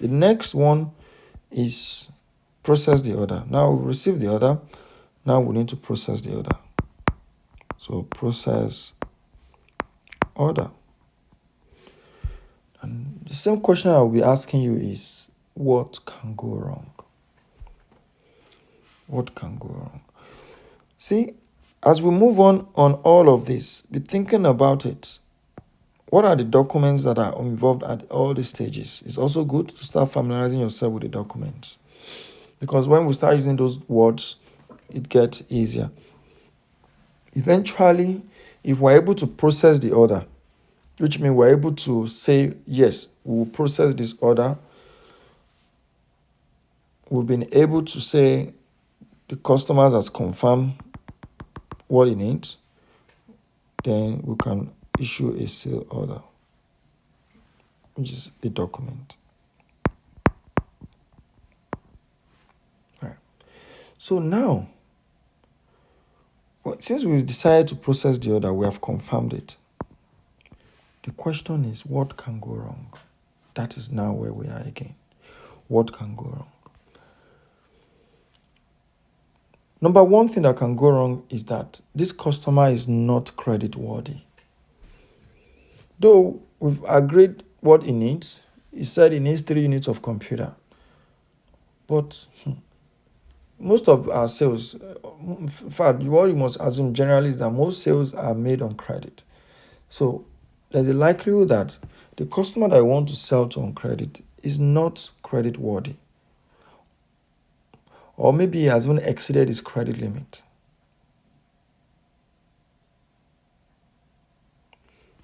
The next one is process the order. Now we receive the order. Now we need to process the order. So process order. And the same question I will be asking you is, what can go wrong? What can go wrong? See, as we move on all of this, be thinking about it. What are the documents that are involved at all the stages? It's also good to start familiarizing yourself with the documents, because when we start using those words, it gets easier. Eventually, if we're able to process the order, which means we're able to say, yes, we will process this order, we've been able to say the customer has confirmed what he needs, then we can issue a sale order, which is a document. Right. So now, since we've decided to process the order, we have confirmed it. The question is, what can go wrong? That is now where we are again. What can go wrong? Number one thing that can go wrong is that this customer is not credit worthy. Though we've agreed what he needs, he said he needs 3 units of computer. But most of our sales, in fact, what you must assume generally is that most sales are made on credit. So there's a likelihood that the customer that I want to sell to on credit is not credit worthy. Or maybe he has even exceeded his credit limit.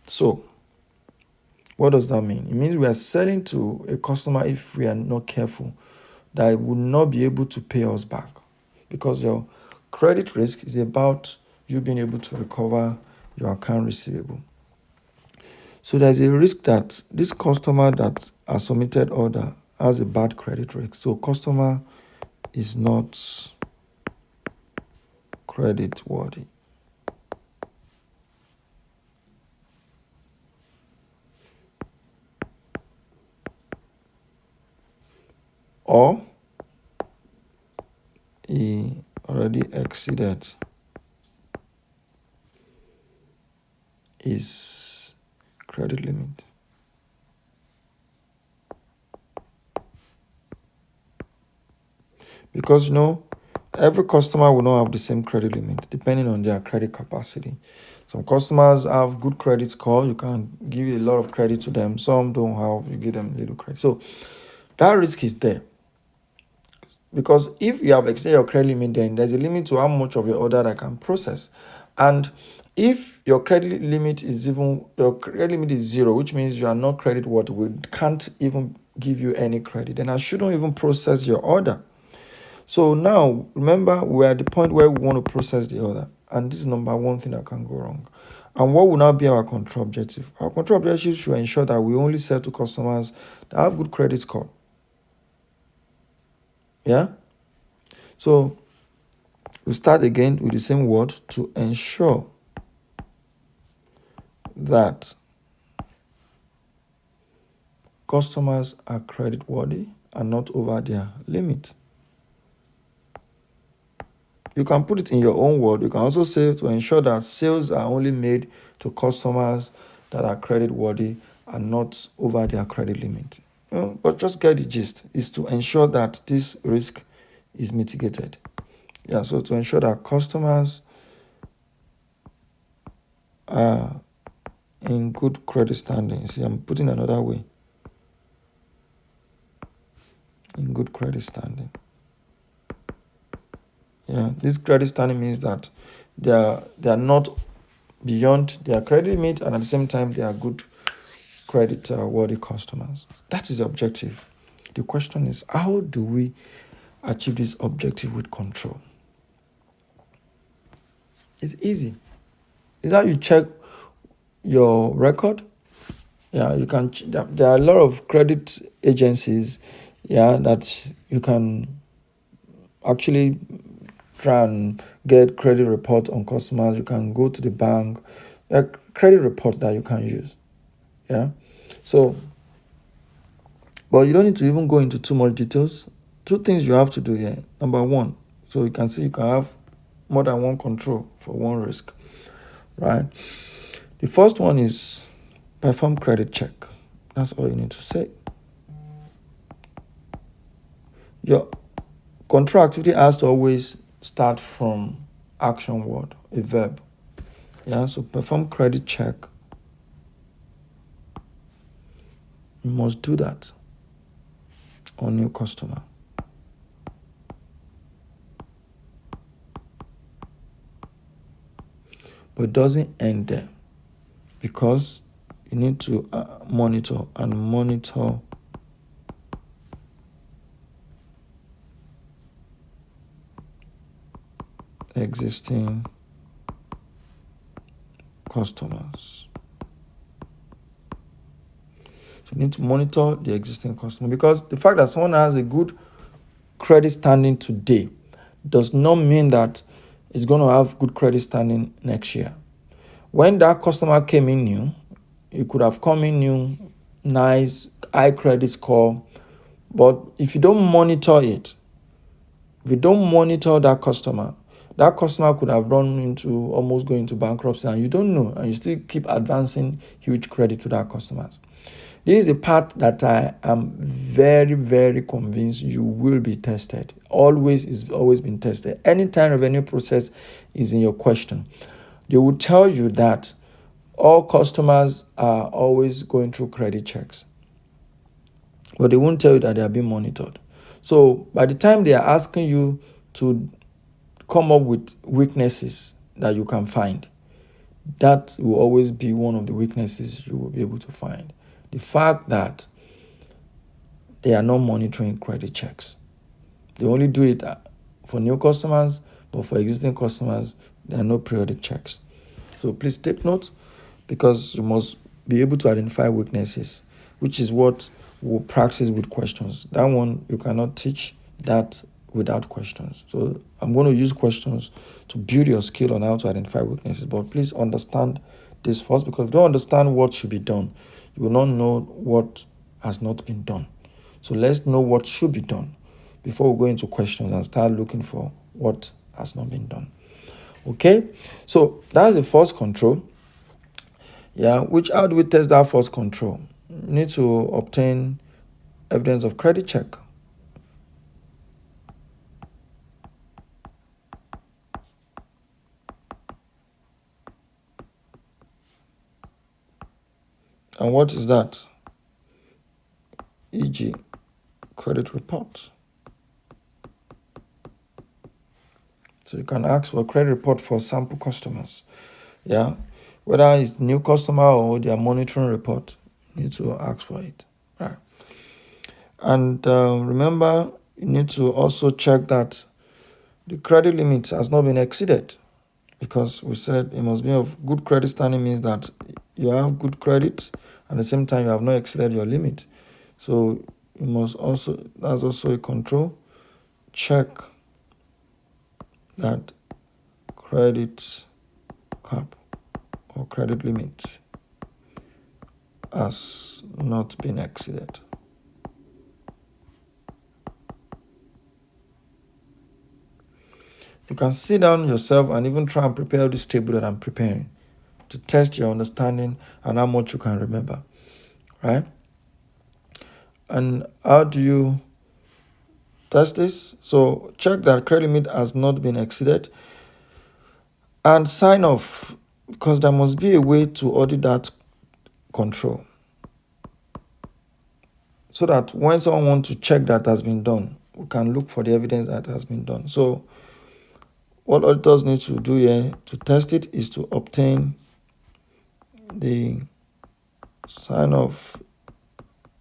So, what does that mean? It means we are selling to a customer, if we are not careful, that will not be able to pay us back, because your credit risk is about you being able to recover your account receivable. So there's a risk that this customer that has submitted order has a bad credit risk. So customer is not credit worthy. Or he already exceeded his credit limit. Because every customer will not have the same credit limit depending on their credit capacity. Some customers have good credit score, you can give a lot of credit to them. Some don't have, you give them little credit. So that risk is there. Because if you have exceeded your credit limit, then there's a limit to how much of your order that can process. And if your credit limit is 0, which means you are not credit worthy, we can't even give you any credit, then I shouldn't even process your order. So now, remember, we're at the point where we want to process the order. And this is number one thing that can go wrong. And what will now be our control objective? Our control objective should ensure that we only sell to customers that have good credit score. Yeah? So, we start again with the same word, to ensure that customers are credit worthy and not over their limit. You can put it in your own word. You can also say to ensure that sales are only made to customers that are credit worthy and not over their credit limit. But just get the gist, is to ensure that this risk is mitigated. Yeah, so to ensure that customers are in good credit standing. See, I'm putting another way. In good credit standing. Yeah, this credit standing means that they are not beyond their credit limit, and at the same time they are good credit worthy customers. That is the objective. The question is, how do we achieve this objective with control? It's easy. Is that you check your record. Yeah, you can. There are a lot of credit agencies, yeah, that you can actually try and get credit report on customers. You can go to the bank, credit report that you can use. Yeah, so But you don't need to even go into too much details. Two things you have to do here. Number one, so you can see you can have more than one control for one risk, right? The first one is perform credit check. That's all you need to say. Your control activity has to always start from action word, a verb. Yeah, so perform credit check. You must do that on new customer. But it doesn't end there, because you need to monitor existing customers. So you need to monitor the existing customer, because the fact that someone has a good credit standing today does not mean that it's going to have good credit standing next year. When that customer came in new, it could have come in new, nice, high credit score. But if you don't monitor it, if you don't monitor that customer could have run into almost going into bankruptcy, and you don't know, and you still keep advancing huge credit to that customers. This is the part that I am very, very convinced you will be tested. Always been tested. Anytime revenue process is in your question, they will tell you that all customers are always going through credit checks, but they won't tell you that they are being monitored. So by the time they are asking you to come up with weaknesses that you can find, that will always be one of the weaknesses you will be able to find. The fact that they are not monitoring credit checks. They only do it for new customers, but for existing customers, there are no periodic checks. So please take note, because you must be able to identify weaknesses, which is what we'll practice with questions. That one, you cannot teach that without questions. So I'm going to use questions to build your skill on how to identify weaknesses. But please understand this first, because if you don't understand what should be done, you will not know what has not been done. So let's know what should be done before we go into questions and start looking for what has not been done. Okay, so that's the first control. Yeah, how do we test that first control? You need to obtain evidence of credit check. And what is that? E.g., credit report. So you can ask for a credit report for sample customers. Yeah, whether it's new customer or their monitoring report, you need to ask for it. Right. And remember, you need to also check that the credit limit has not been exceeded, because we said it must be of good credit standing, means that you have good credit and at the same time you have not exceeded your limit. So you must also, that's also a control, check that credit cap or credit limit has not been exceeded. You can sit down yourself and even try and prepare this table that I'm preparing to test your understanding and how much you can remember, right? And how do you test this? So check that credit limit has not been exceeded and sign off, because there must be a way to audit that control, so that when someone wants to check that has been done, we can look for the evidence that has been done. So what auditors need to do here to test it is to obtain the sign off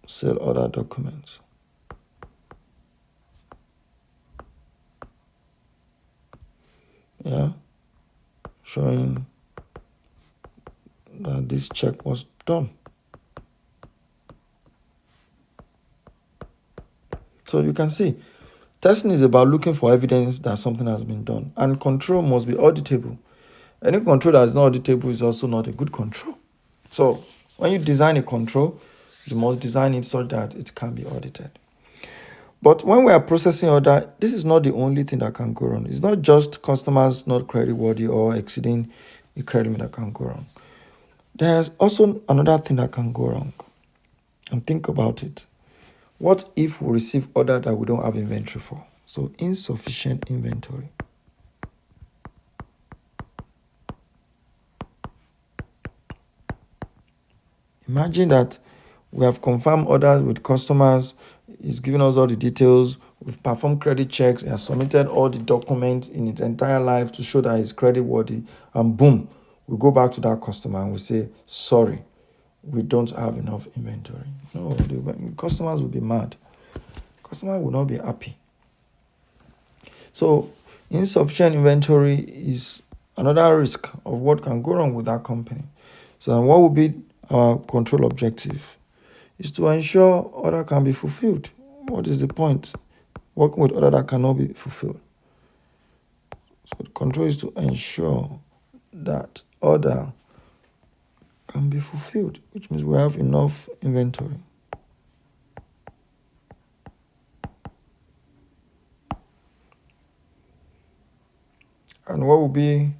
sale order documents. Yeah, showing that this check was done. So you can see, testing is about looking for evidence that something has been done, and control must be auditable. Any control that is not auditable is also not a good control. So when you design a control, You must design it such that it can be audited. But when we are processing order, this is not the only thing that can go wrong. It's not just customers not creditworthy or exceeding the credit limit that can go wrong. There's also another thing that can go wrong. And think about it. What if we receive order that we don't have inventory for? So insufficient inventory. Imagine that we have confirmed orders with customers, he's given us all the details, we've performed credit checks, he has submitted all the documents in its entire life to show that he's credit worthy, and boom, we go back to that customer and we say, sorry, we don't have enough inventory. No, the customers will be mad. Customer will not be happy. So insufficient inventory is another risk of what can go wrong with that company. So what will be our control objective? Is to ensure order can be fulfilled. What is the point? Working with order that cannot be fulfilled. So the control is to ensure that order can be fulfilled, which means we have enough inventory. And what will be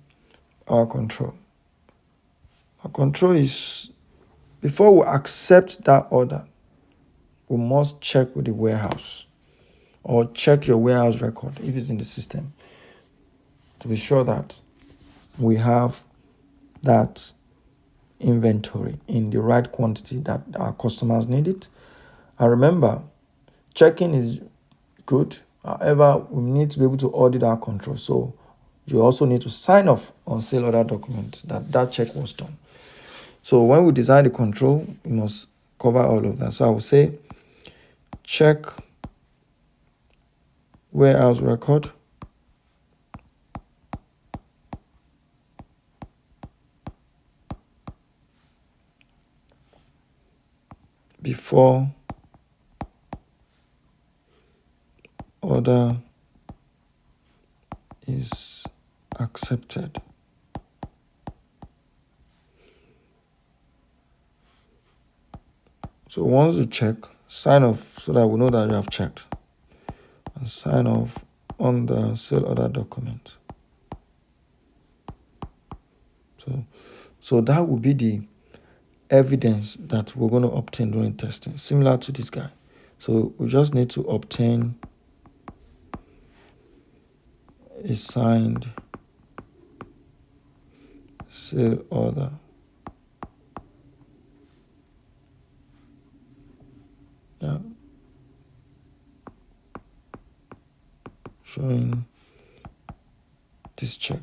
our control? Our control is, before we accept that order, we must check with the warehouse or check your warehouse record if it's in the system to be sure that we have that inventory in the right quantity that our customers need it. And remember, checking is good. However, we need to be able to audit our control. So you also need to sign off on sale order document that check was done. So when we design the control, we must cover all of that. So I will say, check warehouse record, before order is accepted. So once you check, sign off so that we know that you have checked. And sign off on the sale order document. So that will be the evidence that we're going to obtain during testing, similar to this guy. So we just need to obtain a signed sale order. Yeah. Showing this check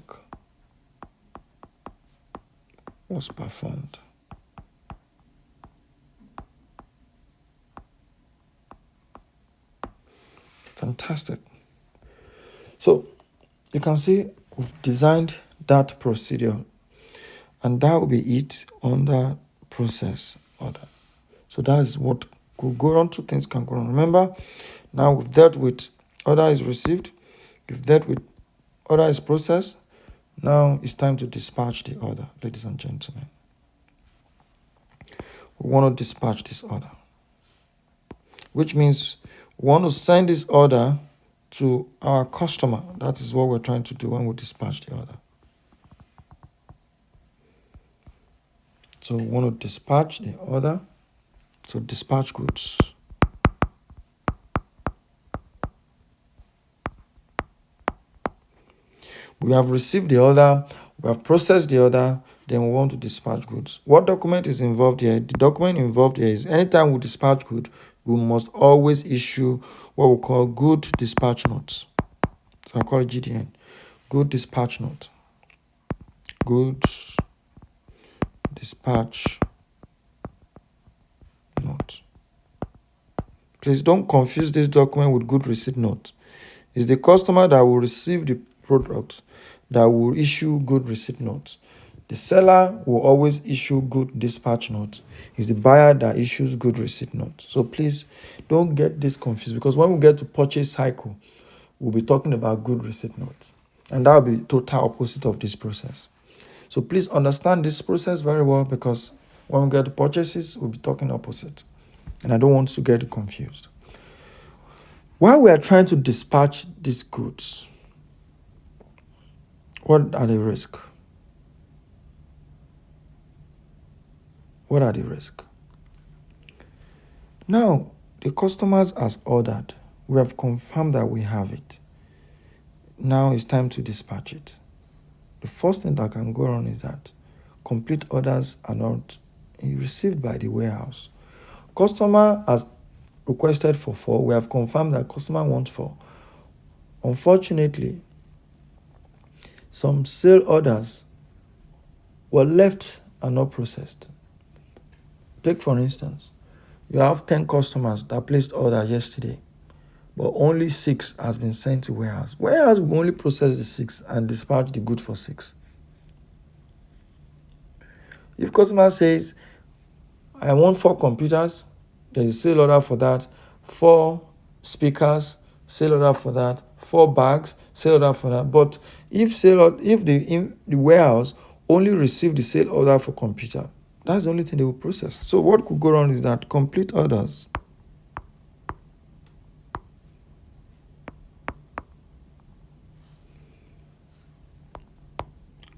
was performed. Fantastic. So you can see we've designed that procedure, and that will be it under process order. So that is what could go wrong. Two things can go wrong. Remember, now we've dealt with order is received, we've dealt with order is processed. Now it's time to dispatch the order, ladies and gentlemen. We want to dispatch this order, which means we want to send this order to our customer. That is what we're trying to do when we dispatch the order. So we want to dispatch the order. So dispatch goods. We have received the order, we have processed the order, then we want to dispatch goods. What document is involved here? The document involved here is anytime we dispatch goods, we must always issue what we call good dispatch notes. So I call it GDN. Good dispatch note. Goods dispatch note. Please don't confuse this document with good receipt note. It's the customer that will receive the product that will issue good receipt notes. The seller will always issue good dispatch notes. It's the buyer that issues good receipt notes. So please don't get this confused, because when we get to purchase cycle, we'll be talking about good receipt notes. And that will be total opposite of this process. So please understand this process very well, because when we get to purchases, we'll be talking opposite. And I don't want to get you confused. While we are trying to dispatch these goods, what are the risks? What are the risks? Now, the customers has ordered. We have confirmed that we have it. Now it's time to dispatch it. The first thing that can go wrong is that complete orders are not received by the warehouse. Customer has requested for 4. We have confirmed that customer wants 4. Unfortunately, some sale orders were left and not processed. Take for instance, you have 10 customers that placed order yesterday, but only 6 has been sent to warehouse. Warehouse will only process the 6 and dispatch the good for 6. If customer says, I want 4 computers, there's a sale order for that, 4 speakers, sale order for that, 4 bags, sale order for that. But if the warehouse only received the sale order for computer, that's the only thing they will process. So what could go wrong is that complete orders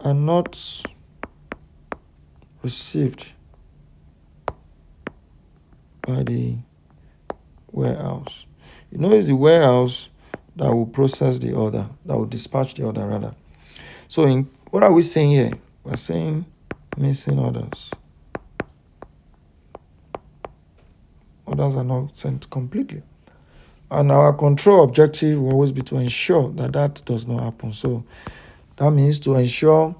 are not received by the warehouse. It's the warehouse that will process the order, that will dispatch the order rather. So what are we saying here? We're saying missing orders. Orders are not sent completely. And our control objective will always be to ensure that does not happen. So that means to ensure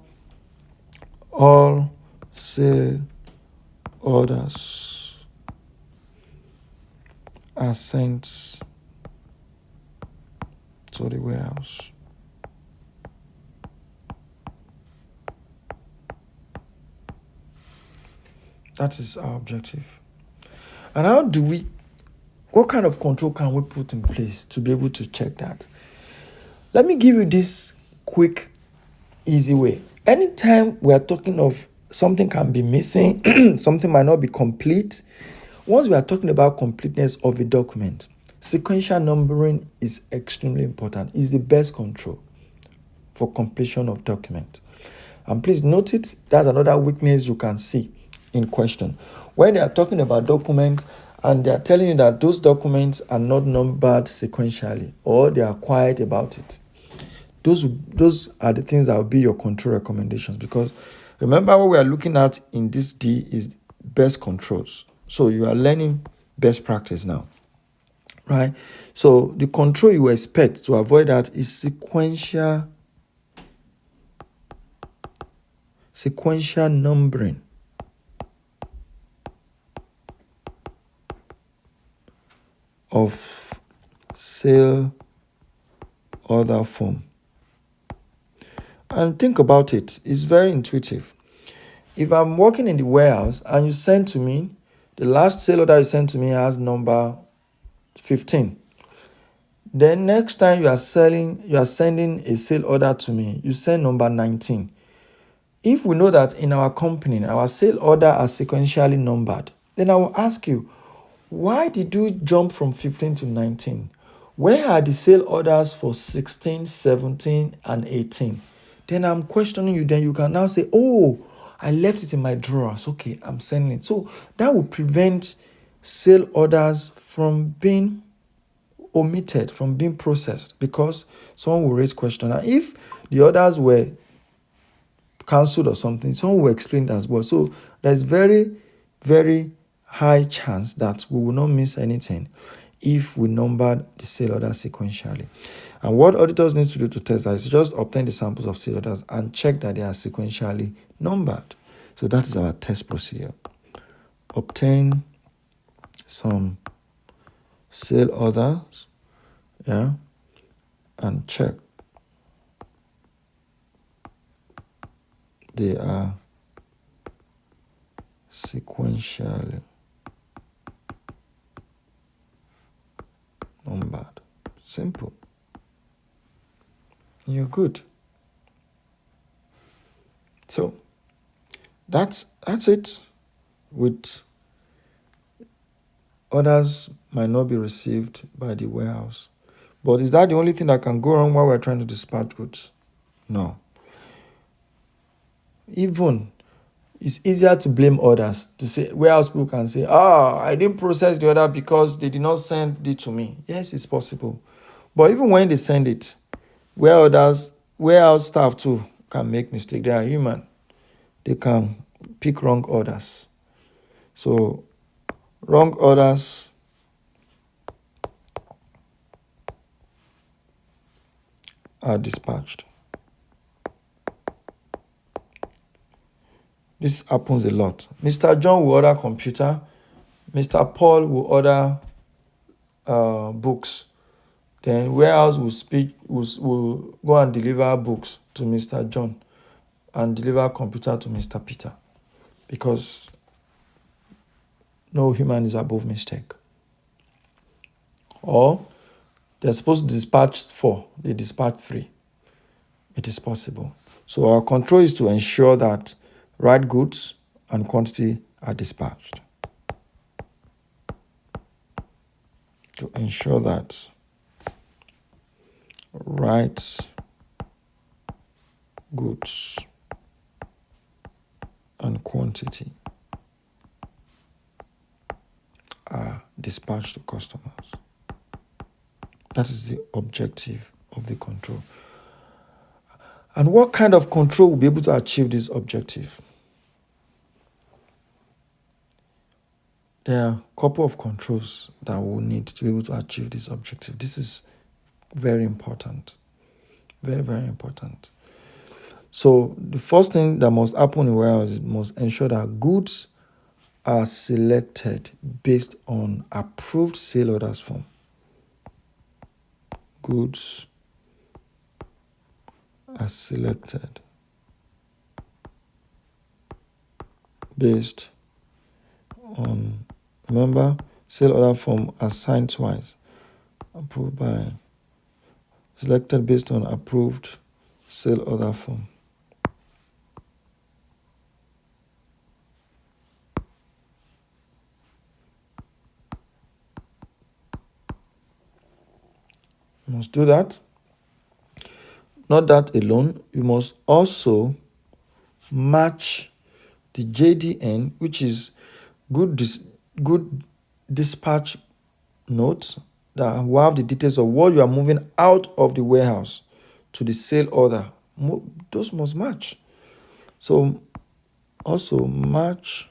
all sale orders are sent to the warehouse. That is our objective. And what kind of control can we put in place to be able to check that? Let me give you this quick, easy way. Anytime we are talking of something can be missing, something might not be complete, once we are talking about completeness of a document, sequential numbering is extremely important. It's the best control for completion of document. And please note it, that's another weakness you can see in question. When they are talking about documents and they are telling you that those documents are not numbered sequentially or they are quiet about it, those are the things that will be your control recommendations, because remember what we are looking at in this D is best controls. So you are learning best practice now, right? So the control you expect to avoid that is sequential numbering of sale order form. And think about it, it's very intuitive. If I'm working in the warehouse and you send to me, the last sale order you sent to me has number 15. Then next time you are sending a sale order to me, you send number 19. If we know that in our company, our sale order are sequentially numbered, then I will ask you, why did you jump from 15 to 19? Where are the sale orders for 16, 17, and 18? Then I'm questioning you. Then you can now say, oh, I left it in my drawers. Okay, I'm sending it. So that will prevent sale orders from being omitted, from being processed, because someone will raise question. And if the orders were cancelled or something, someone will explain that as well. So there's very, very high chance that we will not miss anything if we number the sale orders sequentially. And what auditors need to do to test that is just obtain the samples of sale orders and check that they are sequentially numbered. So that is our test procedure. Obtain some sale orders, and check they are sequentially numbered. Simple. You're good. So that's it with Orders might not be received by the warehouse. But is that the only thing that can go wrong while we're trying to dispatch goods? No. Even it's easier to blame others, to say warehouse people can say, I didn't process the order because they did not send it to me. Yes, it's possible. But even when they send it, warehouse staff too can make mistake. They are human. They can pick wrong orders. So wrong orders are dispatched. This happens a lot. Mr. John will order computer. Mr. Paul will order books. Then warehouse will go and deliver books to Mr. John and deliver computer to Mr. Peter, because no human is above mistake. Or they're supposed to dispatch 4, they dispatch 3. It is possible. So our control is to ensure that right goods and quantity are dispatched. To ensure that right goods and quantity are dispatched to customers. That is the objective of the control. And what kind of control will be able to achieve this objective? There are a couple of controls that we'll need to be able to achieve this objective. This is very important. Very, very important. So the first thing that must happen in warehouse is must ensure that goods are selected based on approved sale orders form. Goods are selected based on, remember, sale order form assigned twice. Approved by, selected based on approved sale order form. You must do that. Not that alone, you must also match the JDN, which is good dispatch notes that will have the details of what you are moving out of the warehouse to the sale order. Those must match. So also match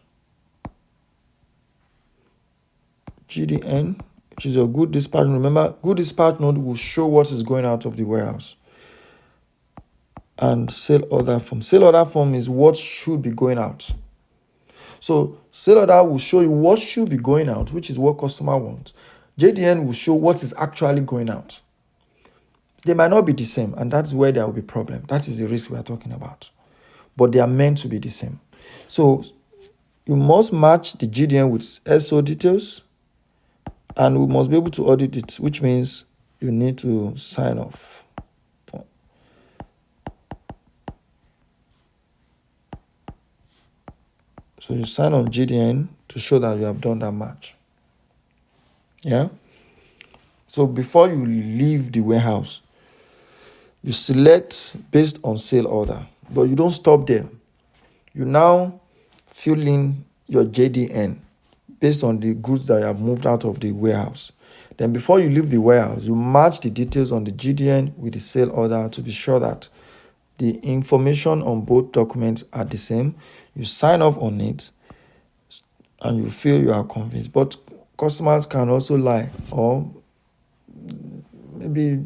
GDN, which is a good dispatch. Remember, good dispatch note will show what is going out of the warehouse. And sale order form. Sale order form is what should be going out. So sale order will show you what should be going out, which is what customer wants. JDN will show what is actually going out. They might not be the same, and that's where there will be problem. That is the risk we are talking about. But they are meant to be the same. So you must match the GDN with SO details, and we must be able to audit it, which means you need to sign off. So you sign on GDN to show that you have done that match. Yeah? So before you leave the warehouse, you select based on sale order, but you don't stop there. You now fill in your JDN based on the goods that you have moved out of the warehouse. Then before you leave the warehouse, you match the details on the GDN with the sale order to be sure that the information on both documents are the same. You sign off on it and you feel you are convinced. But customers can also lie, or maybe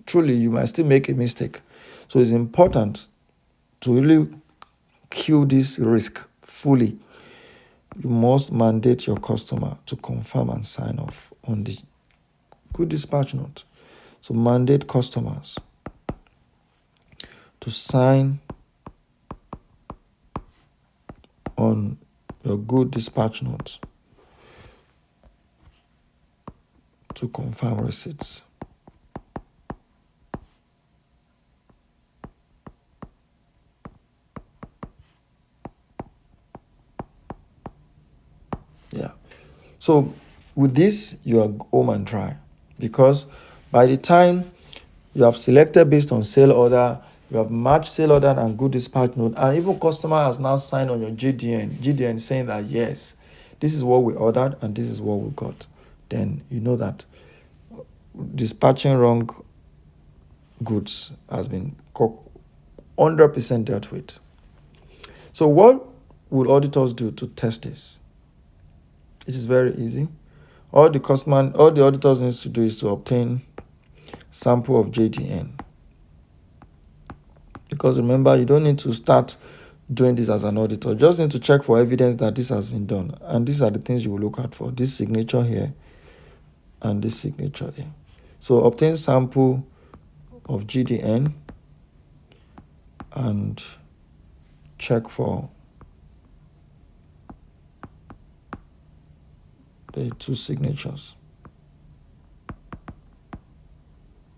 truly you might still make a mistake. So it's important to really kill this risk fully. You must mandate your customer to confirm and sign off on the good dispatch note. So mandate customers to sign on your good dispatch note to confirm receipts. Yeah. So With this, you are home and dry, because by the time you have selected based on sale order, you have matched sale order and good dispatch note, and even customer has now signed on your GDN saying that yes, this is what we ordered and this is what we got, then you know that dispatching wrong goods has been 100% dealt with. So what would auditors do to test this? It is very easy. All the auditors needs to do is to obtain sample of JDN. Because remember, you don't need to start doing this as an auditor. You just need to check for evidence that this has been done. And these are the things you will look out for. This signature here and this signature here. So obtain sample of GDN and check for the two signatures,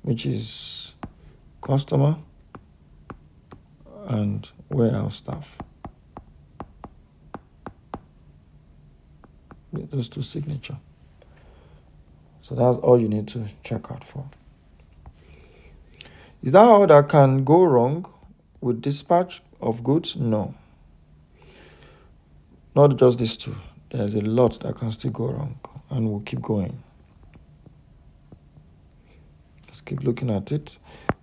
which is customer and warehouse staff. With those two signatures. So that's all you need to check out for. Is that all that can go wrong with dispatch of goods? No. Not just these two. There's a lot that can still go wrong, and we'll keep going. Let's keep looking at it.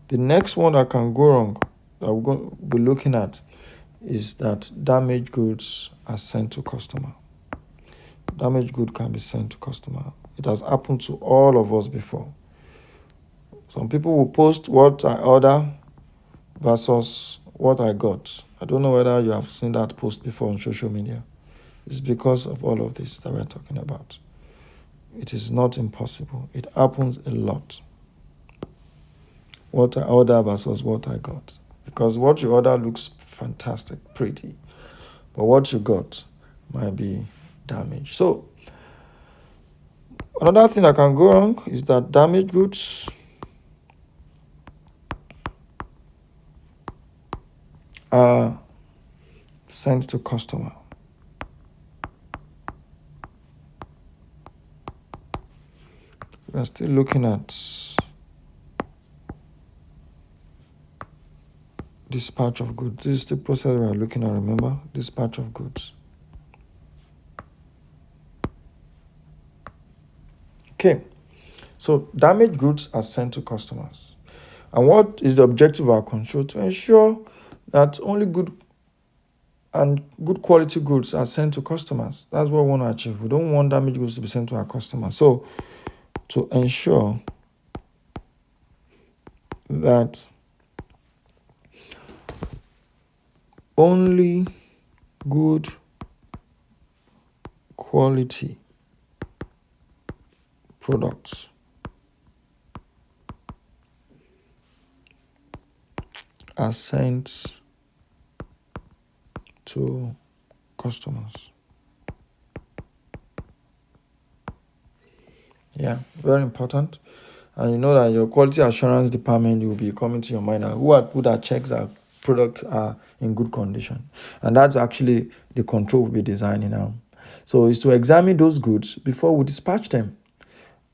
The next one that can go wrong that we're going to be looking at is that damaged goods are sent to customer. Damaged good can be sent to customer. It has happened to all of us before. Some people will post what I order versus what I got. I don't know whether you have seen that post before on social media. It's because of all of this that we're talking about. It is not impossible. It happens a lot. What I order versus what I got. Because what you order looks fantastic, pretty. But what you got might be damaged. So, another thing that can go wrong is that damaged goods are sent to customer. We're still looking at dispatch of goods. This is the process we are looking at, remember? Dispatch of goods. Okay, so damaged goods are sent to customers. And what is the objective of our control? To ensure that only good quality goods are sent to customers. That's what we want to achieve. We don't want damaged goods to be sent to our customers. So, to ensure that only good quality products are sent to customers. Yeah, very important. And you know that your quality assurance department will be coming to your mind. Who are people that checks that products are in good condition? And that's actually the control we'll be designing now. So it's to examine those goods before we dispatch them,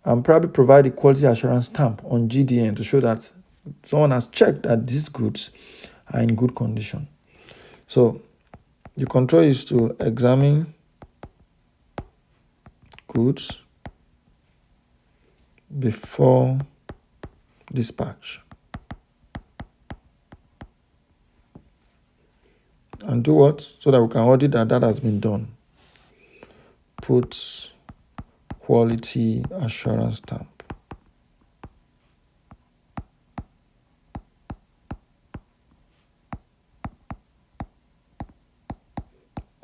and probably provide a quality assurance stamp on GDN to show that someone has checked that these goods are in good condition. So the control is to examine goods before dispatch. And do what? So that we can audit that has been done. Put quality assurance stamp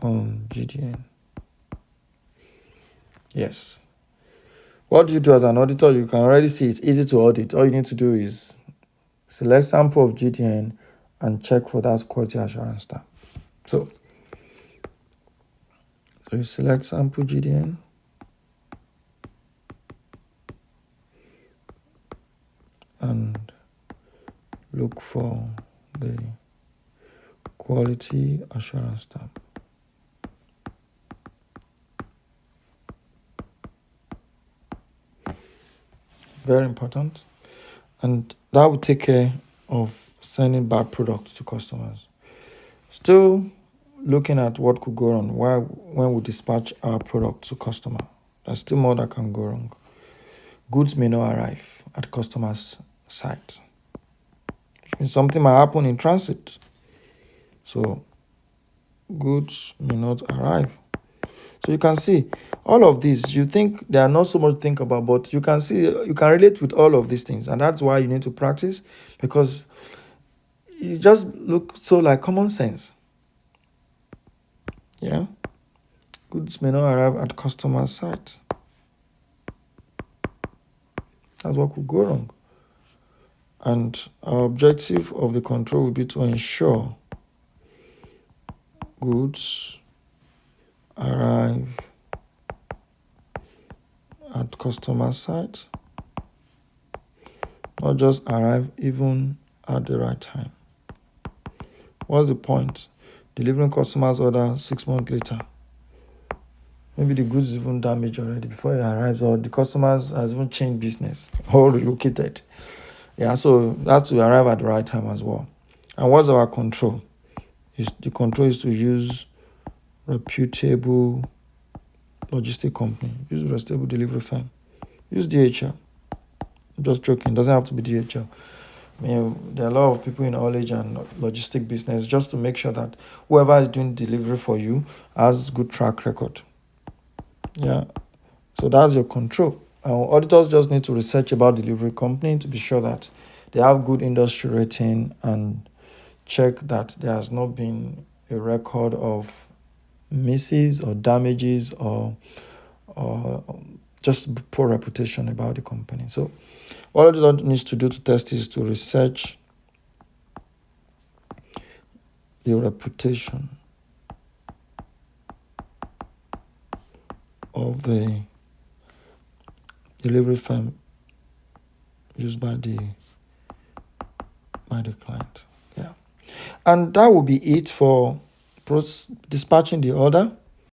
on GDN. Yes. What do you do as an auditor? You can already see it's easy to audit. All you need to do is select sample of GDN and check for that quality assurance stamp. So you select sample GDN. And look for the quality assurance stamp. Very important. And that will take care of sending bad products to customers. Still looking at what could go wrong when we dispatch our product to customer. There's still more that can go wrong. Goods may not arrive at customer's site. Which means something might happen in transit. So goods may not arrive. So you can see all of these, you think there are not so much to think about, but you can see, you can relate with all of these things. And that's why you need to practice, because it just look so like common sense. Yeah. Goods may not arrive at customer's site. That's what could go wrong. And our objective of the control will be to ensure goods arrive at customer site, not just arrive, even at the right time. What's the point? Delivering customers' order 6 months later. Maybe the goods is even damaged already before it arrives, or the customers has even changed business or relocated. Yeah, so that's to arrive at the right time as well. And what's our control? The control is to use reputable logistic company, use reputable delivery firm, use DHL. I'm just joking, it doesn't have to be DHL. I mean, there are a lot of people in haulage and logistic business, just to make sure that whoever is doing delivery for you has good track record. Yeah, so that's your control. Auditors just need to research about delivery company to be sure that they have good industry rating, and check that there has not been a record of misses or damages, or just poor reputation about the company. So all auditor needs to do to test is to research the reputation of the delivery firm used by the client. Yeah. And that will be it for dispatching the order.